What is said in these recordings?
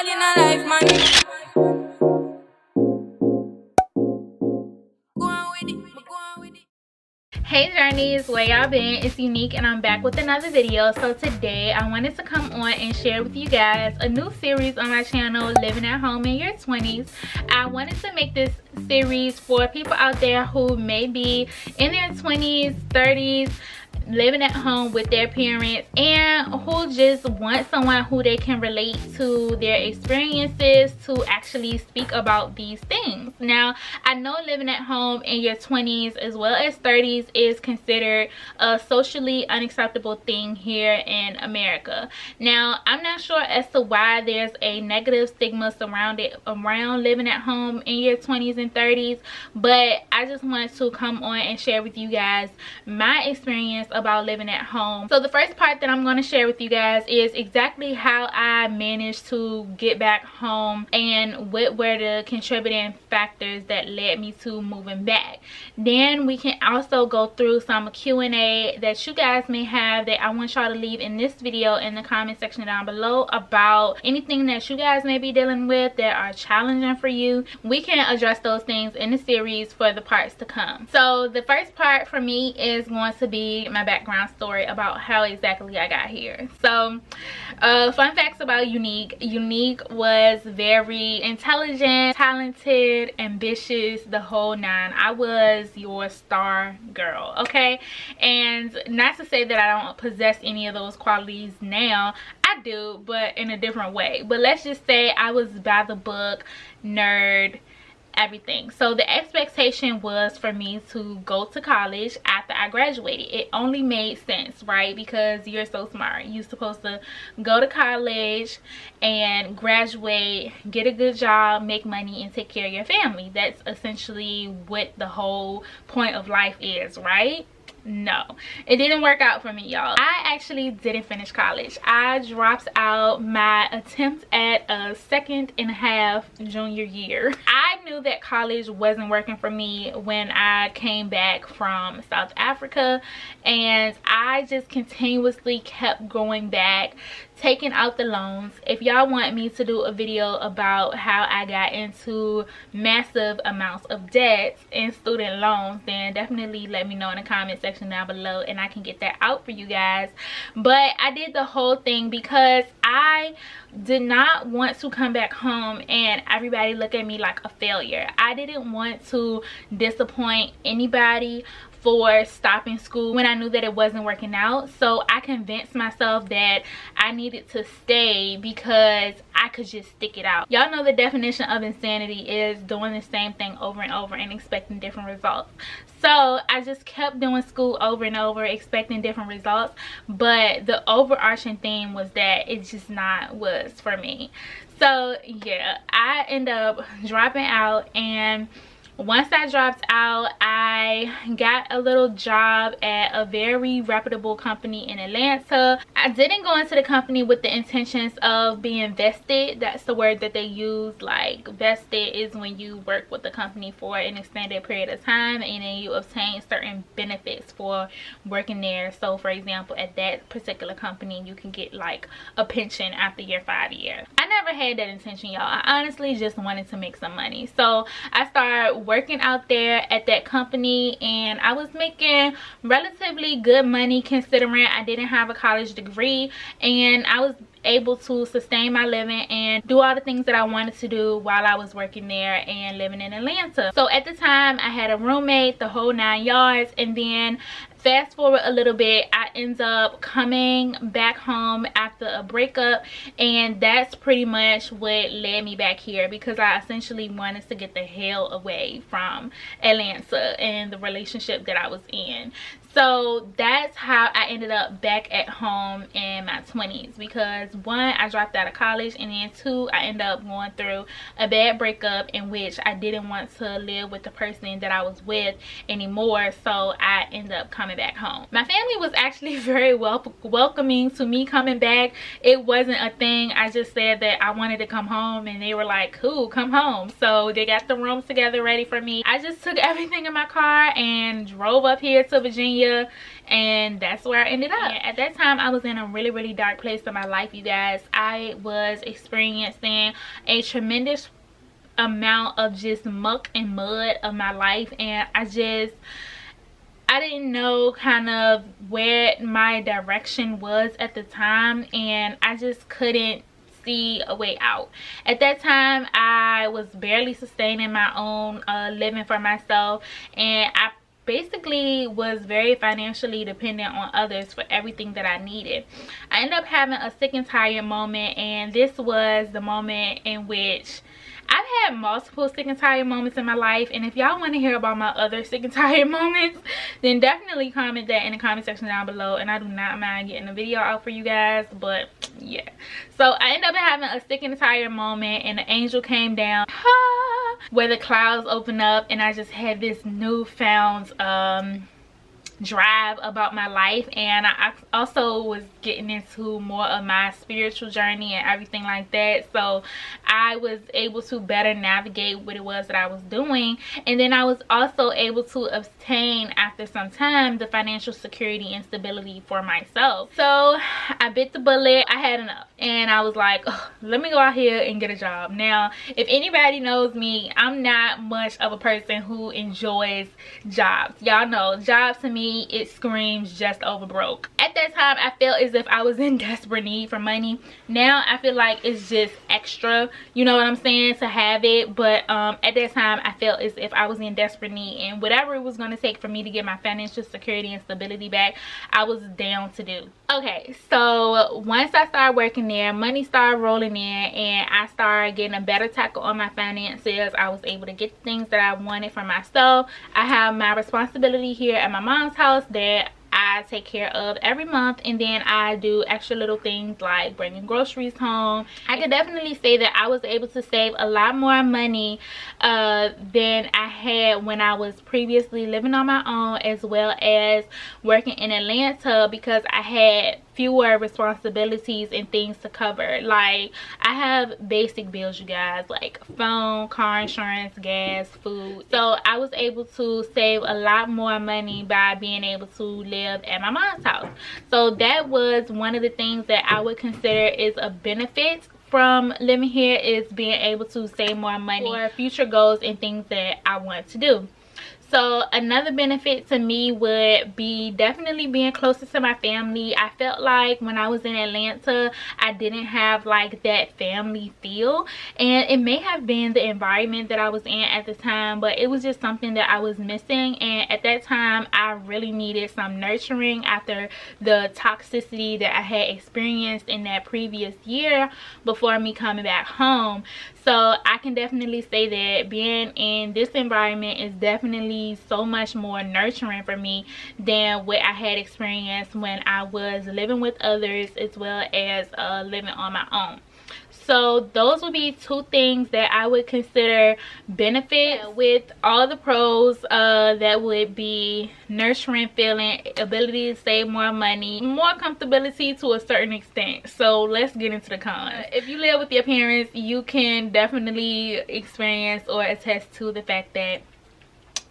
hard in a life, man. Go on with it, go on with it. Hey journeys, where y'all been? It's Unique and I'm back with another video. So today I wanted to come on and share with you guys a new series on my channel, Living at Home in Your 20s. I wanted to make this series for people out there who may be in their 20s, 30s, living at home with their parents, and who just want someone who they can relate to their experiences to actually speak about these things. Now, I know living at home in your 20s as well as 30s is considered a socially unacceptable thing here in America. Now, I'm not sure as to why there's a negative stigma surrounded around living at home in your 20s and 30s, but I just wanted to come on and share with you guys my experience about living at home. So the first part that I'm going to share with you guys is exactly how I managed to get back home and what were the contributing factors that led me to moving back. Then we can also go through some Q&A that you guys may have that I want y'all to leave in this video in the comment section down below about anything that you guys may be dealing with that are challenging for you. We can address those things in the series for the parts to come. So the first part for me is going to be my background story about how exactly I got here. So fun facts about Unique. Unique was very intelligent, talented, ambitious, the whole nine. I was your star girl, okay? And not to say that I don't possess any of those qualities now. I do, but in a different way. But let's just say I was by the book, nerd, everything. So the expectation was for me to go to college after I graduated. It only made sense, right? Because you're so smart. You're supposed to go to college and graduate, get a good job, make money, and take care of your family. That's essentially what the whole point of life is, right? No, it didn't work out for me, y'all. I actually didn't finish college. I dropped out my attempt at a second and a half junior year. I knew that college wasn't working for me when I came back from South Africa, and I just continuously kept going back, taking out the loans. If y'all want me to do a video about how I got into massive amounts of debt and student loans, then definitely let me know in the comment section down below and I can get that out for you guys. But I did the whole thing because I did not want to come back home and everybody look at me like a failure. I didn't want to disappoint anybody for stopping school when I knew that it wasn't working out. So I convinced myself that I needed to stay because I could just stick it out. Y'all know the definition of insanity is doing the same thing over and over and expecting different results. So I just kept doing school over and over, expecting different results, but the overarching theme was that it just not was for me. So yeah, I ended up dropping out, and once I dropped out, I got a little job at a very reputable company in Atlanta. I didn't go into the company with the intentions of being vested. That's the word that they use. Like, vested is when you work with the company for an extended period of time and then you obtain certain benefits for working there. So for example, at that particular company, you can get like a pension after your 5 years. I never had that intention, y'all. I honestly just wanted to make some money. So I started working out there at that company, and I was making relatively good money considering I didn't have a college degree, and I was able to sustain my living and do all the things that I wanted to do while I was working there and living in Atlanta. So at the time, I had a roommate, the whole 9 yards, and then fast forward a little bit, I end up coming back home after a breakup, and that's pretty much what led me back here because I essentially wanted to get the hell away from Atlanta and the relationship that I was in. So that's how I ended up back at home in my 20s, because one, I dropped out of college, and then two, I ended up going through a bad breakup in which I didn't want to live with the person that I was with anymore. So I ended up coming coming back home. My family was actually very welcoming to me coming back. It wasn't a thing. I just said that I wanted to come home, and they were like, cool, come home. So they got the rooms together ready for me. I just took everything in my car and drove up here to Virginia, and that's where I ended up. And at that time, I was in a really dark place in my life, you guys. I was experiencing a tremendous amount of just muck and mud of my life, and I didn't know kind of where my direction was at the time, and I just couldn't see a way out. At that time, I was barely sustaining my own living for myself, and I basically was very financially dependent on others for everything that I needed. I ended up having a sick and tired moment, and this was the moment in which I've had multiple sick and tired moments in my life, and if y'all want to hear about my other sick and tired moments, then definitely comment that in the comment section down below, and I do not mind getting a video out for you guys. But yeah, so I ended up having a sick and tired moment, and the angel came down where the clouds opened up, and I just had this newfound drive about my life, and I also was getting into more of my spiritual journey and everything like that, so I was able to better navigate what it was that I was doing. And then I was also able to obtain, after some time, the financial security and stability for myself. So I bit the bullet. I had enough, and I was like, let me go out here and get a job. Now, if anybody knows me, I'm not much of a person who enjoys jobs. Y'all know jobs to me, it screams just over broke. At that time, I felt as if I was in desperate need for money. Now I feel like it's just extra, you know what I'm saying, to have it. But at that time, I felt as if I was in desperate need, and whatever it was going to take for me to get my financial security and stability back, I was down to do. Okay, so once I started working there, money started rolling in, and I started getting a better tackle on my finances. I was able to get the things that I wanted for myself. I have my responsibility here at my mom's house that I take care of every month, and then I do extra little things like bringing groceries home. I could definitely say that I was able to save a lot more money than I had when I was previously living on my own, as well as working in Atlanta, because I had fewer responsibilities and things to cover. Like, I have basic bills, you guys, like phone, car insurance, gas, food. So I was able to save a lot more money by being able to live at my mom's house. So that was one of the things that I would consider is a benefit from living here, is being able to save more money for future goals and things that I want to do. So another benefit to me would be definitely being closer to my family. I felt like when I was in Atlanta, I didn't have like that family feel, and it may have been the environment that I was in at the time, but it was just something that I was missing. And at that time, I really needed some nurturing after the toxicity that I had experienced in that previous year before me coming back home. So I can definitely say that being in this environment is definitely so much more nurturing for me than what I had experienced when I was living with others, as well as living on my own. So those would be two things that I would consider benefits. With all the pros, that would be nurturing feeling, ability to save more money, more comfortability to a certain extent. So let's get into the cons. If you live with your parents, you can definitely experience or attest to the fact that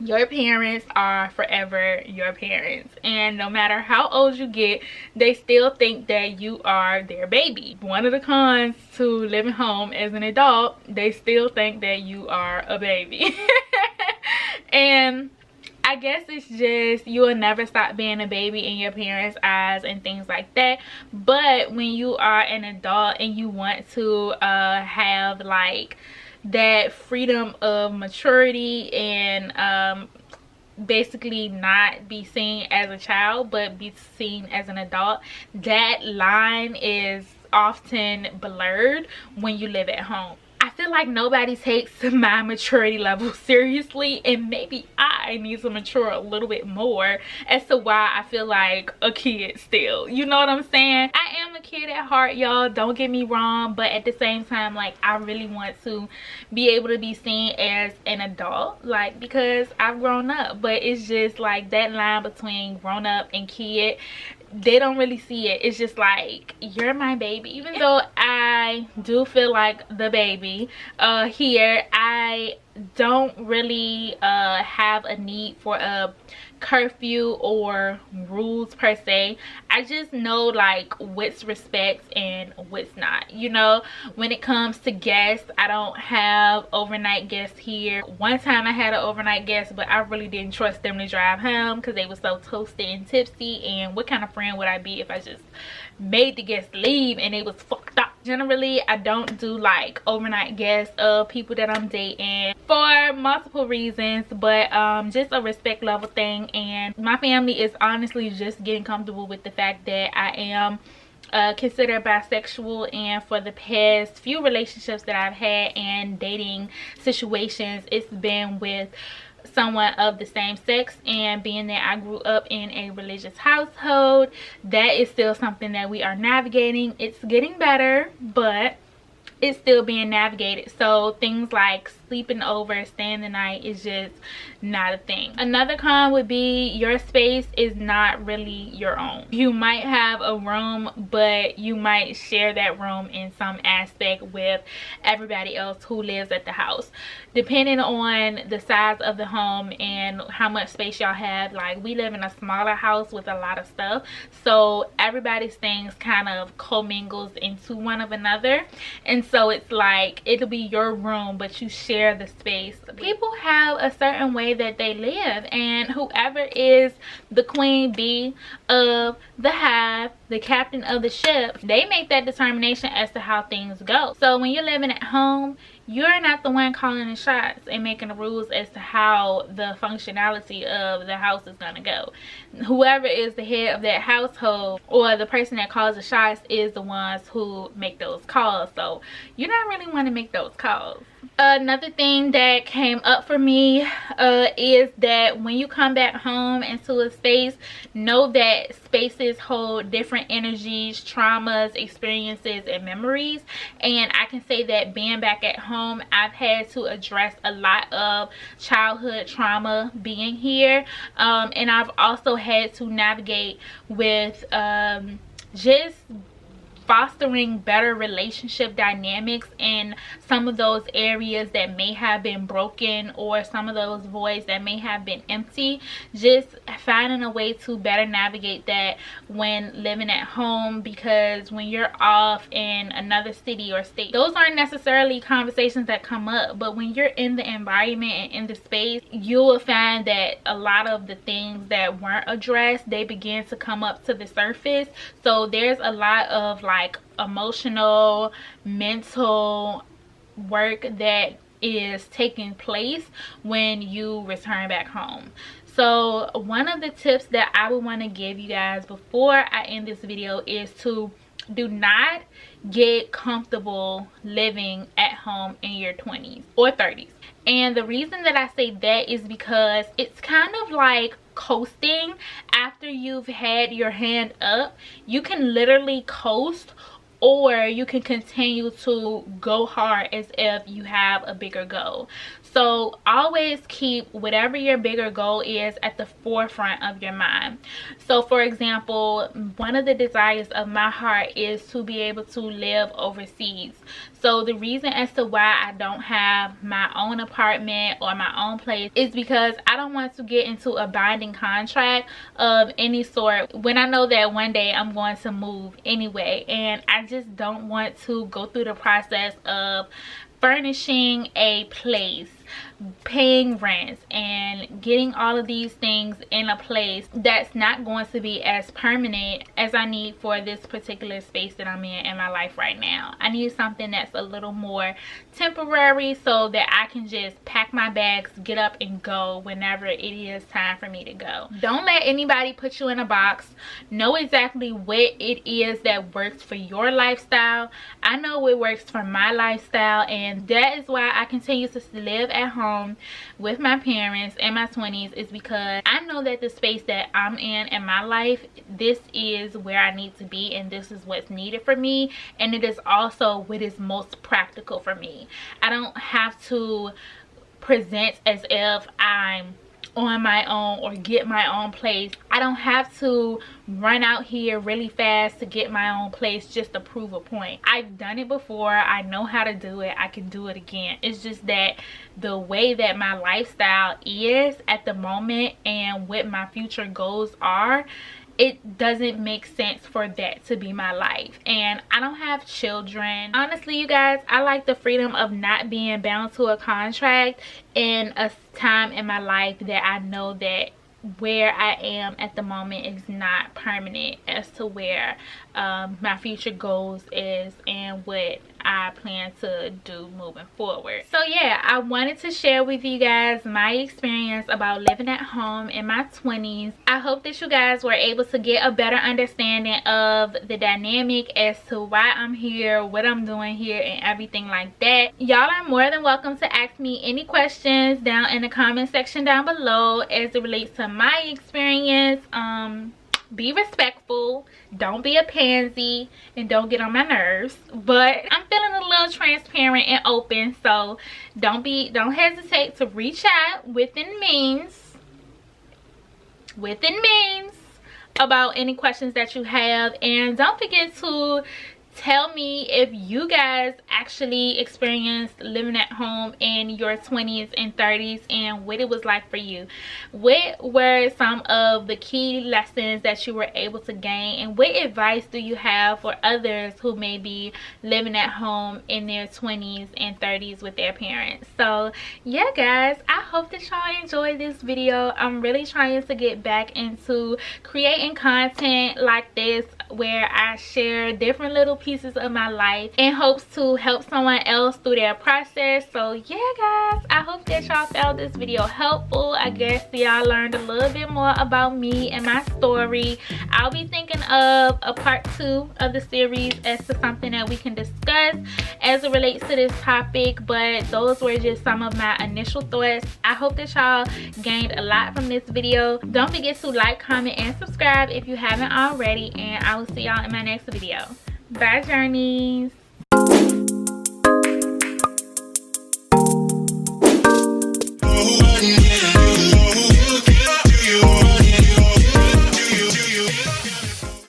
your parents are forever your parents, and no matter how old you get, they still think that you are their baby. One of the cons to living home as an adult, they still think that you are a baby. And I guess it's just, you will never stop being a baby in your parents' eyes and things like that. But when you are an adult and you want to have like that freedom of maturity and basically not be seen as a child but be seen as an adult, that line is often blurred when you live at home. I feel feel like nobody takes my maturity level seriously, and maybe I need to mature a little bit more as to why I feel like a kid still. You know what I'm saying? I am a kid at heart, y'all, don't get me wrong, but at the same time, like, I really want to be able to be seen as an adult, like, because I've grown up. But it's just like that line between grown up and kid, they don't really see it. It's just like, you're my baby. Even though I do feel like the baby here, I don't really have a need for a curfew or rules per se. I just know like what's respect and what's not. You know, when it comes to guests, I don't have overnight guests here. One time I had an overnight guest, but I really didn't trust them to drive home because they were so toasted and tipsy, and what kind of friend would I be if I just made the guests leave and it was fucked up? Generally, I don't do like overnight guests of people that I'm dating for multiple reasons, but just a respect level thing. And my family is honestly just getting comfortable with the fact that I am considered bisexual, and for the past few relationships that I've had and dating situations, it's been with someone of the same sex. And being that I grew up in a religious household, that is still something that we are navigating. It's getting better, but it's still being navigated. So things like sleeping over, staying the night is just not a thing. Another con would be your space is not really your own. You might have a room, but you might share that room in some aspect with everybody else who lives at the house, depending on the size of the home and how much space y'all have. Like, we live in a smaller house with a lot of stuff, so everybody's things kind of commingles into one of another, and so it's like it'll be your room but you share the space. People have a certain way that they live, and whoever is the queen bee of the hive, the captain of the ship, they make that determination as to how things go. So when you're living at home, you're not the one calling the shots and making the rules as to how the functionality of the house is gonna go. Whoever is the head of that household, or the person that calls the shots, is the ones who make those calls. So you don't really want to make those calls. Another thing that came up for me is that when you come back home into a space, know that spaces hold different energies, traumas, experiences, and memories. And I can say that being back at home, I've had to address a lot of childhood trauma being here, and I've also had to navigate with just fostering better relationship dynamics in some of those areas that may have been broken, or some of those voids that may have been empty. Just finding a way to better navigate that when living at home, because when you're off in another city or state, those aren't necessarily conversations that come up, but when you're in the environment and in the space, you will find that a lot of the things that weren't addressed, they begin to come up to the surface. So there's a lot of like emotional, mental work that is taking place when you return back home. So one of the tips that I would want to give you guys before I end this video is to do not get comfortable living at home in your 20s or 30s. And the reason that I say that is because it's kind of like coasting. After you've had your hand up, you can literally coast, or you can continue to go hard as if you have a bigger goal. So always keep whatever your bigger goal is at the forefront of your mind. So for example, one of the desires of my heart is to be able to live overseas. So the reason as to why I don't have my own apartment or my own place is because I don't want to get into a binding contract of any sort when I know that one day I'm going to move anyway, and I just don't want to go through the process of furnishing a place paying rents and getting all of these things in a place that's not going to be as permanent as I need for this particular space that I'm in my life right now. I need something that's a little more temporary so that I can just pack my bags, get up and go whenever it is time for me to go. Don't let anybody put you in a box. Know exactly what it is that works for your lifestyle. I know what works for my lifestyle, and that is why I continue to live at home with my parents in my 20s, is because I know that the space that I'm in my life, this is where I need to be and this is what's needed for me, and it is also what is most practical for me. I don't have to present as if I'm on my own or get my own place. I don't have to run out here really fast to get my own place just to prove a point. I've done it before. I know how to do it. I can do it again. It's just that the way that my lifestyle is at the moment and what my future goals are, it doesn't make sense for that to be my life. And I don't have children. Honestly, you guys, I like the freedom of not being bound to a contract in a time in my life that I know that where I am at the moment is not permanent as to where my future goals is and what I plan to do moving forward. So yeah, I wanted to share with you guys my experience about living at home in my 20s. I hope that you guys were able to get a better understanding of the dynamic as to why I'm here, what I'm doing here, and everything like that. Y'all are more than welcome to ask me any questions down in the comment section down below as it relates to my experience. Be respectful, don't be a pansy, and don't get on my nerves. But I'm feeling a little transparent and open, so don't hesitate to reach out within means about any questions that you have. And don't forget to tell me if you guys actually experienced living at home in your 20s and 30s and what it was like for you. What were some of the key lessons that you were able to gain, and what advice do you have for others who may be living at home in their 20s and 30s with their parents? So yeah guys, I hope that y'all enjoyed this video. I'm really trying to get back into creating content like this where I share different little pieces of my life in hopes to help someone else through their process. So yeah guys, I hope that y'all found this video helpful. I guess y'all learned a little bit more about me and my story. I'll be thinking of a part 2 of the series as to something that we can discuss as it relates to this topic, but those were just some of my initial thoughts. I hope that y'all gained a lot from this video. Don't forget to like, comment, and subscribe if you haven't already, and I will see y'all in my next video. Bye journeys.